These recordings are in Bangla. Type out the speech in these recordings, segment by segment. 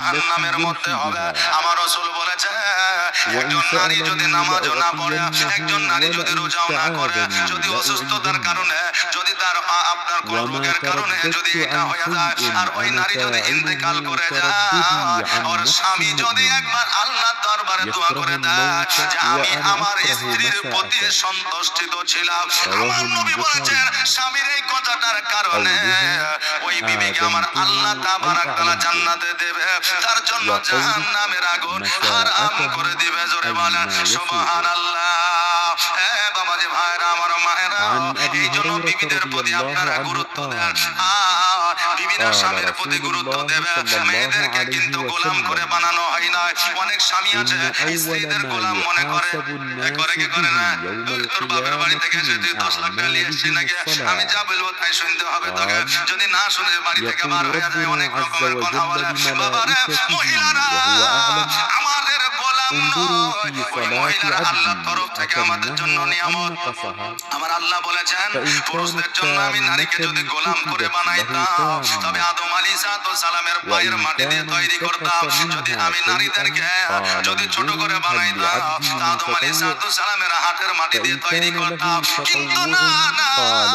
জাহান্নামের মধ্যে হবে। فيها আমার রাসূল বলেছে, وإن একজন নারী যদি سألني নামাজও না পড়ে, একজন لأعطينه নারী যদি ولئن রোজাও না করে, استعاذني যদি অসুস্থতার لأعيذنه কারণে, যদি তার আপনার কোন وما রোগের কারণে যদি ترددت এটা عن হয়ে যায়, شيء আর ওই أنا নারী যদি ইন্তেকাল فاعله করে ترددي যায়, عن ওর نفس স্বামী যদি مؤمن একবার আল্লাহর দরবারে দোয়া يكره করে দেয় الموت যে আমি وأنا আমার أكره স্ত্রীর প্রতি مساءته সন্তুষ্টিত ছিলাম, رواه আমার নবী বলেছেন البخاري স্বামীর এই কথাটার কারণে قولها ওই বিবিকে আমার আল্লাহ آذنته أي তাবারাক তাআলা أعلمته জান্নাতে দেবে, তার জন্য وقوله জাহান্নামের আগুন হারাম مساءته করে দিবে। জোরে أي বলেন ما يسوءه সুবহানাল্লাহ। বাবাজি ভাইরা আমার মায়েরা, عن এই أبي জন্য هريرة বিবিদের رضي প্রতি الله আপনারা عنه গুরুত্ব দেন, قال আর বিবিরা قال স্বামীর প্রতি رسول গুরুত্ব الله দেবে। صلى الله মেয়েদেরকে عليه কিন্তু গোলাম করে وسلم বানানো হয় না। অনেক স্বামী আছে إن أول স্ত্রীদের ما গোলাম মনে করে, يحاسب الناس করে কি করে به না, يوم তোর বাপের বাড়ি القيامة থেকে এসে তুই من 10 লাখ টাকা নিয়ে এসছিস أعمالهم নাকি, আমি الصلاة যা বলবো তাই শুনতে হবে তোকে, قال যদি না শুনে বাড়ি থেকে يقول বার হয়ে যায়, ربنا অনেক عز রকমের কথা وجل বলে। বাবারে لملائكته মহিলারা وهو أعلم আমাদের গোলাম انظروا নয়, في ওই صلاة মহিলারা আল্লাহর عبدي তরফ থেকে আমাদের জন্য أتمها أم নিয়ামত। نقصها আমার আল্লাহ বলেছেন فإن পুরুষদের كانت জন্য আমি নারীকে যদি تامة গোলাম করে كتبت له বানাইতাম, তবে تامة আদম আলাইহিস সালামের পায়ের وإن মাটি দিয়ে كان তৈরি করতাম। انتقص যদি منها আমি নারীদেরকে شيئا قال যদি ছোট করে انظروا هل বানাইতাম, لعبدي তা من আদম আলাইহিস تطوع সালামের হাতের মাটি দিয়ে فإن তৈরি كان করতাম। له কিন্তু تطوع না না, قال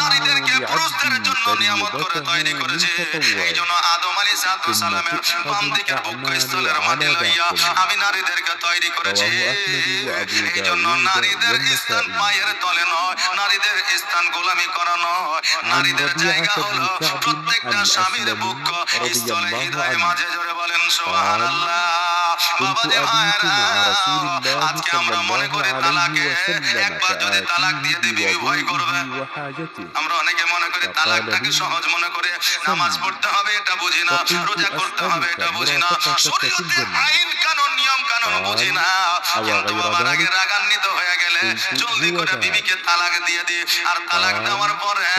নারীদেরকে أتموا পুরুষদের لعبدي জন্য নিয়ামত করে فريضته তৈরি من করেছে। এই জন্য تطوعه আদম আলাইহিস ثم সালামের تؤخذ বাম দিকের الأعمال বক্ষস্থলের মাটি على লইয়া باطل আমি নারীদেরকে তৈরি করেছি। رواه أحمد وأبو এই জন্য داود নারীদের স্থান والنسائي পায়ের তলে নয়, নারীদের স্থান গোলামি করা নয়, عن নারীদের জায়গা ربيعة হলো بن كعب প্রত্যেকটা স্বামীর الأسلمي বুক رضي স্থলে الله হৃদয় عنه মাঝে। জোরে বলেন قال সুবহানাল্লাহ। كنت বাবাজি أبيت ভাইরা, مع رسول الله আজকে صلى আমরা মনে الله করি عليه তালাকে وسلم একবার যদি তালাক দিয়ে فآتيه দিই বিবি ভয় করবে। بوضوئه وحاجته আমরা অনেকে মনে করি فقال তালাকটাকে لي সহজ মনে করে, নামাজ صل পড়তে হবে এটা বুঝি না, فقلت রোজা করতে হবে أسألك এটা বুঝি না, مرافقتك في শরীয়তে الجنة আইন কানুন নিয়ম কানুন বুঝি قال না। أو কিন্তু غير বাবার আগে ذلك রাগান্বিত হয়ে গেলে قلت জলদি هو করে ذاك বিবিকে তালাক দিয়ে দি, আর তালাক قال দেওয়ার পরে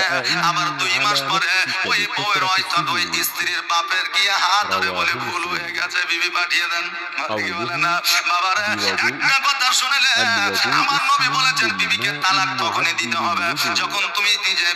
আবার فأعني 2 মাস على পরে نفسك ওই বউয়ের بكثرة অর্থাৎ ওই السجود স্ত্রীর বাপের গিয়ে হাত ধরে বলে رواه ভুল হয়ে مسلم গেছে, বিবি পাঠিয়ে দেন। কি বলে না قوله বাবারে, بوضوء একটা কথা শুনলে الوضوء আমার নবী اسم বলেছেন বিবিকে لماء তালাক তখনই يعد দিতে হবে للوضوء যখন তুমি নিজে